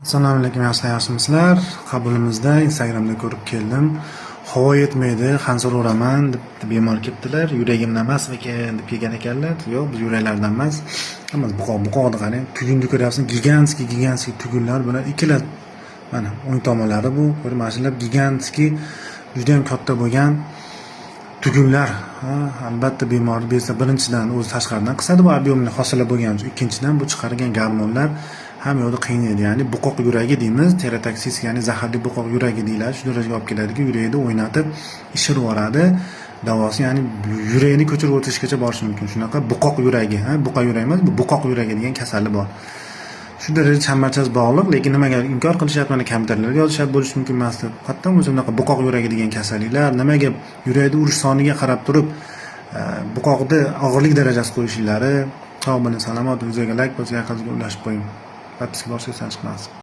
Assalomu alaykum, yaxshimisizlar? Qabulimizda Instagramda ko'rib keldim. Havo yetmaydi, xansir uraman deb bemor kelibdilar. Yuragimdan emasmikan deb kelgan ekanlar. Yo'q, biz yuraklardan emas. Ammo buqoqni qarang. Tugunni ko'ryapsiz, gigantskiy tugunlar bilan ikkala mana o'ng tomonlari bu. Mana shular gigantskiy, juda ham katta bo'lgan tugunlar. Albatta bemorni bersa, birinchidan o'zi tashqaridan qisadi bu ob'yomli hosila bo'lgani uchun, ikkinchidan bu chiqargan gormonlar ham yo'lda qiynaydi. Ya'ni buqoq yuragi deymiz, teratoksis, ya'ni zaharli buqoq yuragi deyiladi. Shu darajaga olib keladiki, yurakni o'ynatib ishirib yuboradi. Davosi ya'ni yurakni ko'chirib o'tishgacha borishi mumkin. Shunaqa buqoq yuragi, buqa yuragi emas, bu buqoq yuragi degan kasali bor. Shu darajada chambarchas bog'liq, lekin nimaga inkor qilishyapti, mana kompyuterlarga yozishadi bo'lishi mumkin emas deb. Qattan o'zi bunaqa buqoq yuragi degan kasalliklar, nimaga yurakni urish soniga qarab turib buqoqni og'irlik darajasi qo'yishlari. Sog' bo'ling, salomat, videoga like bosib, yaqiningizga ulashib qo'ying. Podpiska bosishdan chiqmasin.